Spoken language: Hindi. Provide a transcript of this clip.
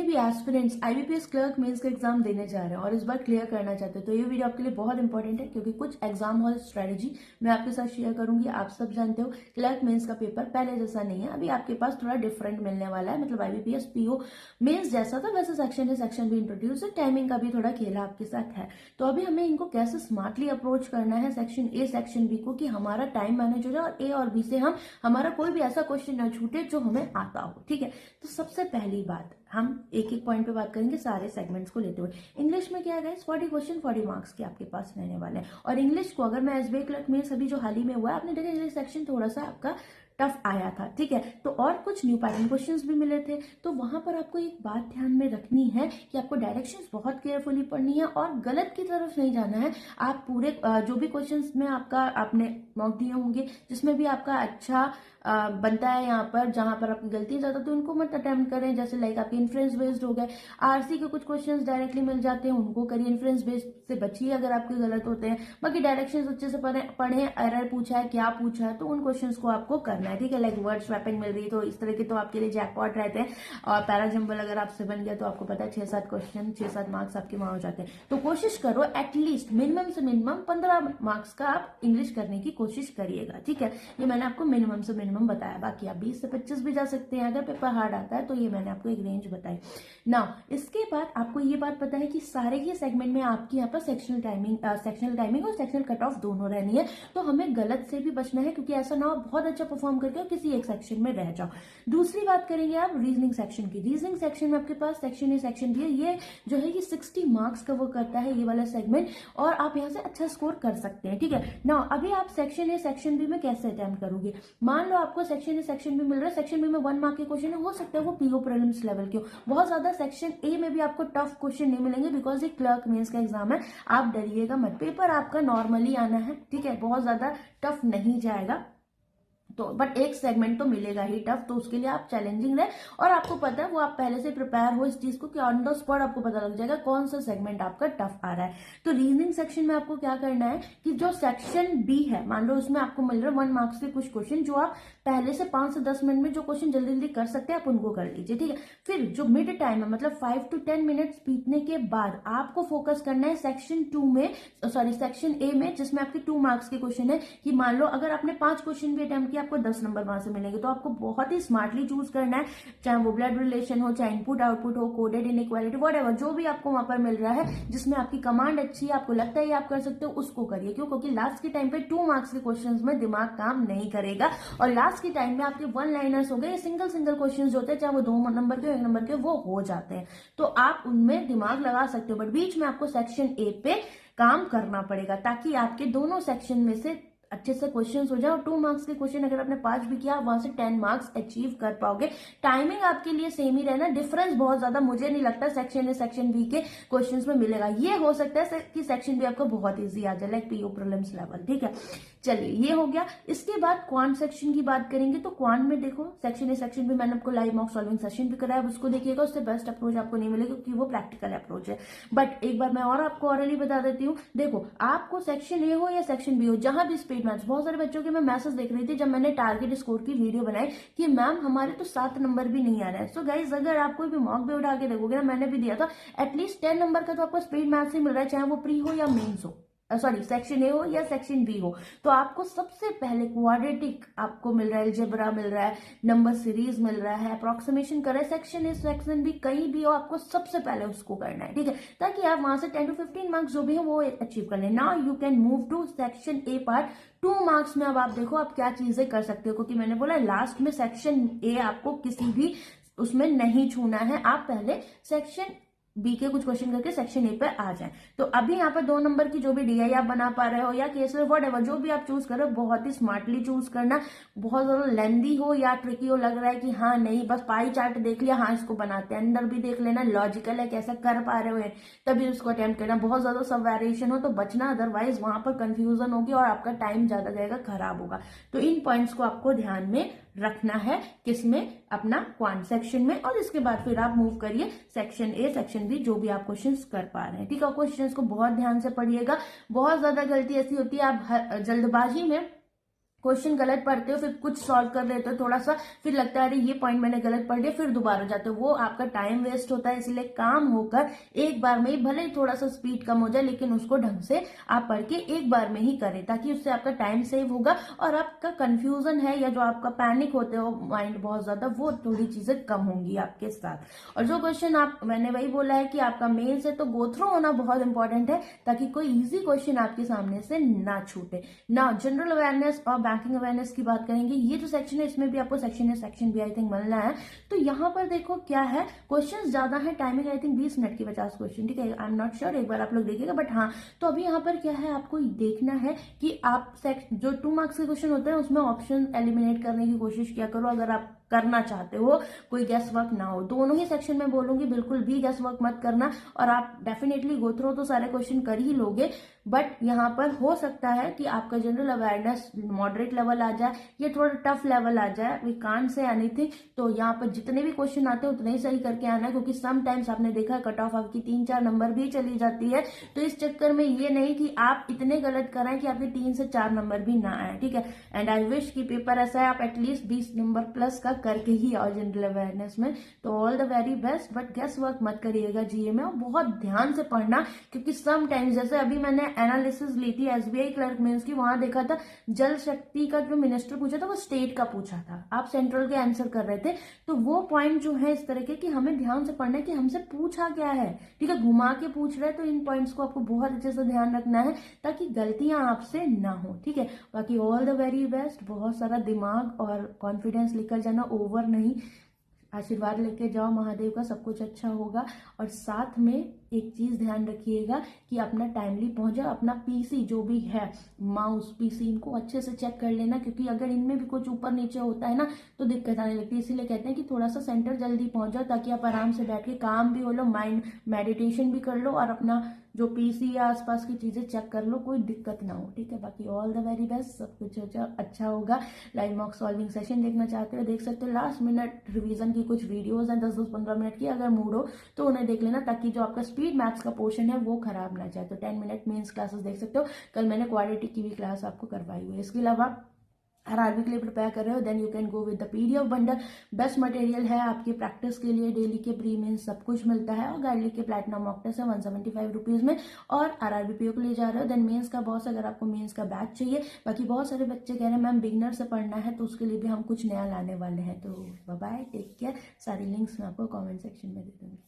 भी एस्पिरेंट्स आईबीपीएस क्लर्क मेंस का एग्जाम देने जा रहे हैं और इस बार क्लियर करना चाहते हैं तो ये वीडियो आपके लिए बहुत इंपॉर्टेंट है, क्योंकि कुछ एग्जाम हॉल स्ट्रेटेजी मैं आपके साथ शेयर करूंगी। आप सब जानते हो क्लर्क मेंस का पेपर पहले जैसा नहीं है, अभी आपके पास थोड़ा डिफरेंट मिलने वाला है। मतलब आईबीपीएस पीओ मेंस जैसा था वैसे सेक्शन भी इंट्रोड्यूस है, टाइमिंग का भी थोड़ा खेला आपके साथ है। तो अभी हमें इनको कैसे स्मार्टली अप्रोच करना है सेक्शन ए सेक्शन बी को, कि हमारा टाइम मैनेज हो जाए और ए और बी से हमारा कोई भी ऐसा क्वेश्चन न छूटे जो हमें आता हो। ठीक है, तो सबसे पहली बात हम एक एक पॉइंट पे बात करेंगे सारे सेगमेंट्स को लेते हुए। इंग्लिश में क्या है गाइस, 40 क्वेश्चन 40 मार्क्स के आपके पास रहने वाले हैं। और इंग्लिश को अगर मैं एसबीआई क्लर्क में सभी जो हाल ही में हुआ है आपने देखा, इंग्लिश सेक्शन थोड़ा सा आपका टफ आया था। ठीक है, तो और कुछ न्यू पैटर्न क्वेश्चंस भी मिले थे, तो वहां पर आपको एक बात ध्यान में रखनी है कि आपको डायरेक्शंस बहुत केयरफुली पढ़नी है और गलत की तरफ नहीं जाना है। आप पूरे जो भी क्वेश्चंस में आपने मॉक दिए होंगे जिसमें भी आपका अच्छा बनता है, यहाँ पर जहां पर आपकी गलती ज्यादा तो उनको मत अटेम्प्ट करें। जैसे लाइक आपके इन्फ्लुएंस बेस्ड हो गए, आरसी के कुछ क्वेश्चंस डायरेक्टली मिल जाते हैं, उनको करिए। इन्फ्लुएंस बेस्ड से बचिए अगर आपके गलत होते हैं। बाकी डायरेक्शंस अच्छे से पढ़े, एरर पूछा है क्या पूछा है तो उन क्वेश्चंस को आपको करना है। ठीक है, लाइक वर्ड स्वैपिंग मिल रही है तो इस तरह के तो आपके लिए जैकपॉट रहते हैं। और पैराजम्बल अगर आपसे बन गया तो आपको पता है 6-7 क्वेश्चन 6-7 मार्क्स आपके वहां हो जाते हैं। तो कोशिश करो एटलीस्ट मिनिमम से मिनिमम 15 मार्क्स का आप इंग्लिश करने की कोशिश करिएगा। ठीक है, ये मैंने आपको मिनिमम से मिनिमम बताया। बाकी आप 20 से 25 भी जा सकते हैं अगर पेपर हार्ड आता है, तो ये मैंने आपको एक रेंज बताई ना। इसके बाद आपको ये बात पता है कि सारे ही सेगमेंट में आपकी यहाँ पर सेक्शनल टाइमिंग और सेक्शनल कट ऑफ दोनों रहनी है। तो हमें गलत से भी बचना है, क्योंकि ऐसा ना हो बहुत अच्छा परफॉर्म करके किसी एक सेक्शन में रह जाओ। दूसरी बात करेंगे आप रीजनिंग सेक्शन की। रीजनिंग सेक्शन में आपके पास सेक्शन ए सेक्शन बी है, ये जो है ये 60 मार्क्स कवर करता है ये वाला सेगमेंट, और आप यहाँ से अच्छा स्कोर कर सकते हैं। ठीक है ना, अभी आप सेक्शन ए सेक्शन बी में कैसे अटेम्प्ट करोगे। मान लो आपको सेक्शन ए सेक्शन बी मिल रहा है, सेक्शन बी में 1 मार्क के क्वेश्चन हो सकता है वो पीओ प्रीलिम्स लेवल के हो। बहुत ज्यादा सेक्शन ए में भी आपको टफ क्वेश्चन नहीं मिलेंगे, बिकॉज ये क्लर्क मेंस का एग्जाम है। आप डरिएगा मत, पेपर आपका नॉर्मली आना है। ठीक है, बहुत ज्यादा टफ नहीं जाएगा तो, बट एक सेगमेंट तो मिलेगा ही टफ, तो उसके लिए आप चैलेंजिंग रहे और आपको पता है वो आप पहले से प्रिपेयर हो इस चीज को कि ऑन द स्पॉट आपको पता लग जाएगा कौन सा सेगमेंट आपका टफ आ रहा है। तो रीजनिंग सेक्शन में आपको क्या करना है कि जो सेक्शन बी है, मान लो उसमें आपको मिल रहा है 1 मार्क्स के कुछ क्वेश्चन, जो आप पहले से 5 से 10 मिनट में जो क्वेश्चन जल्दी जल्दी कर सकते हैं आप उनको कर लीजिए। ठीक है, फिर जो मिड टाइम है मतलब 5 to 10 मिनट्स बीतने के बाद आपको फोकस करना है सेक्शन ए में, जिसमें आपके 2 मार्क्स के क्वेश्चन है। कि मान लो अगर आपने 5 क्वेश्चन भी अटेम्प्ट किया आपको 10 नंबर वहां से मिलेंगे। तो आपको बहुत ही स्मार्टली चूज करना है, चाहे वो ब्लड रिलेशन हो, चाहे इनपुट आउटपुट हो, कोडेड इनइक्वालिटी, व्हाटएवर जो भी आपको वहां पर मिल रहा है जिसमें आपकी कमांड अच्छी है, आपको लगता है ये आप कर सकते हो, उसको करिए। क्यों? क्योंकि लास्ट के टाइम पे 2 मार्क्स के क्वेश्चन में दिमाग काम नहीं करेगा, और लास्ट के टाइम में आपके 1 लाइनर्स हो गए, सिंगल क्वेश्चन होते हैं, चाहे वो 2 नंबर के 1 नंबर के, वो हो जाते हैं। तो आप उनमें दिमाग लगा सकते हो, बट बीच में आपको सेक्शन ए पे काम करना पड़ेगा ताकि आपके दोनों सेक्शन में से अच्छे से क्वेश्चंस हो जाए। और 2 मार्क्स के क्वेश्चन अगर आपने 5 भी किया, वहां से 10 मार्क्स अचीव कर पाओगे। टाइमिंग आपके लिए सेम ही रहना, डिफरेंस बहुत ज्यादा मुझे नहीं लगता सेक्शन ए सेक्शन बी के क्वेश्चंस में मिलेगा। ये हो सकता है कि सेक्शन बी आपको बहुत इजी आ जाए, लाइक पीओ प्रीलिम्स लेवल। ठीक है, चलिए ये हो गया। इसके बाद क्वांट सेक्शन की बात करेंगे, तो क्वांट में देखो सेक्शन ए सेक्शन बी मैंने आपको लाइव मॉक सॉल्विंग सेशन भी कराया, उसको देखिएगा। उससे बेस्ट अप्रोच आपको नहीं मिलेगा क्योंकि वो प्रैक्टिकल अप्रोच है। बट एक बार मैं और आपको ऑरली बता देती हूँ, देखो आपको सेक्शन ए हो या सेक्शन बी हो, जहां भी स्पीड मैथ्स, बहुत सारे बच्चों के मैं मैसेज देख रही थी जब मैंने टारगेट स्कोर की वीडियो बनाई कि मैम हमारे तो 7 नंबर भी नहीं आ रहा है। सो गाइज अगर आप कोई भी मॉक भी उठा के देखोगे ना, मैंने भी दिया था, एटलीस्ट 10 नंबर का तो आपको स्पीड मैथ्स ही मिल रहा है, चाहे वो प्री हो या मेन्स हो, सेक्शन ए हो या सेक्शन बी हो। तो आपको सबसे पहले क्वाड्रेटिक आपको मिल रहा है, अलजेब्रा मिल रहा है, नंबर सीरीज मिल रहा है, अप्रोक्सीमेशन कर रहा है, सेक्शन ए सेक्शन बी कहीं भी हो, आपको सबसे पहले उसको करना है। ठीक है, ताकि आप वहां से 10 to 15 मार्क्स जो भी है वो अचीव कर लें। Now you can move to section A part. 2 marks में अब आप देखो आप क्या चीजें कर सकते हो, क्योंकि मैंने बोला लास्ट में सेक्शन ए आपको किसी भी उसमें नहीं छूना है, आप पहले सेक्शन बी के कुछ क्वेश्चन करके सेक्शन ए पे आ जाए। तो अभी यहाँ पर 2 नंबर की जो भी डीआई आप बना पा रहे हो या केसर व्हाटएवर जो भी आप चूज कर रहे हो, बहुत ही स्मार्टली चूज करना। बहुत ज्यादा लेंदी हो या ट्रिकी हो, लग रहा है कि हाँ नहीं बस पाई चार्ट देख लिया, हाँ इसको बनाते हैं, अंदर भी देख लेना लॉजिकल है कैसा कर पा रहे हो, तभी उसको अटेम्प्ट करना। बहुत ज्यादा सब वेरिएशन हो तो बचना, अदरवाइज वहां पर कंफ्यूजन होगी और आपका टाइम ज्यादा जाएगा, खराब होगा। तो इन पॉइंट्स को आपको ध्यान में रखना है, किसमें, अपना क्वांट सेक्शन में। और इसके बाद फिर आप मूव करिए सेक्शन ए सेक्शन बी जो भी आप क्वेश्चंस कर पा रहे हैं। ठीक है, क्वेश्चंस को बहुत ध्यान से पढ़िएगा। बहुत ज्यादा गलती ऐसी होती है आप जल्दबाजी में क्वेश्चन गलत पढ़ते हो, फिर कुछ सॉल्व कर लेते हो थोड़ा सा, फिर लगता है अरे ये पॉइंट मैंने गलत पढ़ दिया, फिर दोबारा जाते हो, वो आपका टाइम वेस्ट होता है। इसलिए काम होकर एक बार में ही, भले ही थोड़ा सा स्पीड कम हो जाए, लेकिन उसको ढंग से आप पढ़ के एक बार में ही करें, ताकि उससे आपका टाइम सेव होगा और आपका कंफ्यूजन है या जो आपका पैनिक होते हो माइंड बहुत ज्यादा, वो थोड़ी चीजें कम होंगी आपके साथ। और जो क्वेश्चन आप, मैंने वही बोला है कि आपका मेंस है तो गो थ्रू होना बहुत इंपॉर्टेंट है, ताकि कोई इजी क्वेश्चन आपके सामने से ना छूटे ना। जनरल अवेयरनेस और बैंकिंग अवेयरनेस की बात करेंगे, ये जो सेक्शन है इसमें भी आपको सेक्शन भी आई थिंक मिलना है। तो यहाँ पर देखो क्या है, क्वेश्चन ज्यादा है, टाइमिंग आई थिंक 20 मिनट की 50 क्वेश्चन, ठीक है, आई एम नॉट श्योर, एक बार आप लोग देखिएगा। बट हाँ, तो अभी यहाँ पर क्या है, आपको देखना है कि आप जो 2 मार्क्स के क्वेश्चन होते हैं उसमें ऑप्शन एलिमिनेट करने की कोशिश किया करो, अगर आप करना चाहते हो, कोई गैस वर्क ना हो। दोनों ही सेक्शन में बोलूंगी, बिल्कुल भी गैस वर्क मत करना, और आप डेफिनेटली गो थ्रू तो सारे क्वेश्चन कर ही लोगे। बट यहाँ पर हो सकता है कि आपका जनरल अवेयरनेस मॉडरेट लेवल आ जाए या थोड़ा टफ लेवल आ जाए, वी कांट से एनीथिंग। तो यहाँ पर जितने भी क्वेश्चन आते हैं उतने ही सही करके आना है, क्योंकि समटाइम्स आपने देखा कट ऑफ आपकी 3-4 नंबर भी चली जाती है। तो इस चक्कर में ये नहीं कि आप इतने गलत कराएं कि आपके 3 से 4 नंबर भी ना आए, ठीक है। एंड आई विश कि पेपर ऐसा है आप एटलीस्ट 20 नंबर प्लस का करके ही आओ जनरल अवेयरनेस में। तो all the very best, but gas work मत करिएगा जीए में, और बहुत ध्यान से पढ़ना, क्योंकि समटाइम्स, जैसे अभी मैंने एनालिसिस ली थी एसबीआई क्लर्क मेंस की, वहां देखा था जल शक्ति का जो मिनिस्टर पूछा था वो स्टेट का पूछा था, आप सेंट्रल के आंसर कर रहे थे। तो वो पॉइंट जो है इस तरह के कि हमें ध्यान से पढ़ना है कि हमसे पूछा क्या है, ठीक है, घुमा के पूछ रहे हैं, तो इन पॉइंट्स को आपको बहुत अच्छे से ध्यान रखना है ताकि गलतियां आपसे ना हो, ठीक है। बाकी ऑल द वेरी बेस्ट, बहुत सारा दिमाग और कॉन्फिडेंस लेकर जाना, ओवर नहीं, आशीर्वाद लेके जाओ महादेव का, सब कुछ अच्छा होगा। और साथ में एक चीज ध्यान रखिएगा कि अपना टाइमली पहुंच जाओ, अपना पीसी जो भी है, माउस पीसी, इनको अच्छे से चेक कर लेना, क्योंकि अगर इनमें भी कुछ ऊपर नीचे होता है ना तो दिक्कत आने लगती है। इसीलिए कहते हैं कि थोड़ा सा सेंटर जल्दी पहुंच जाओ, ताकि आप आराम से बैठ के काम भी हो लो, माइंड मेडिटेशन भी कर लो, और अपना जो पीसी या आसपास की चीजें चेक कर लो, कोई दिक्कत ना हो, ठीक है। बाकी ऑल द वेरी बेस्ट, सब कुछ अच्छा होगा। लाइव मॉक सॉल्विंग सेशन देखना चाहते हो देख सकते हो, लास्ट मिनट रिवीजन की कुछ वीडियोस हैं 10-15 मिनट की, अगर मूड हो तो उन्हें देख लेना, ताकि जो आपका स्पीड मैथ्स का पोर्शन है वो खराब ना जाए। तो 10 मिनट मेंस क्लासेस देख सकते हो, कल मैंने क्वाड्रेटिक की भी क्लास आपको करवाई हुई है। इसके अलावा आरआरबी के लिए प्रिपेयर कर रहे हो, then you can go with the PDF bundle, best material है आपकी प्रैक्टिस के लिए, डेली के प्री मेंस सब कुछ मिलता है, और गाइडली के प्लेटिनम मॉक टेस्ट है 175 रुपीज में। और आरआरबी पीओ के लिए जा रहे हो, देन मेंस का बॉस, अगर आपको मेंस का बैच चाहिए। बाकी बहुत सारे बच्चे कह रहे हैं मैम बिगनर से पढ़ना है, तो उसके लिए भी हम कुछ नया लाने वाले हैं। तो बाय बाय, टेक केयर, सारी लिंक्स मैं आपको कॉमेंट सेक्शन में दे दूंगी।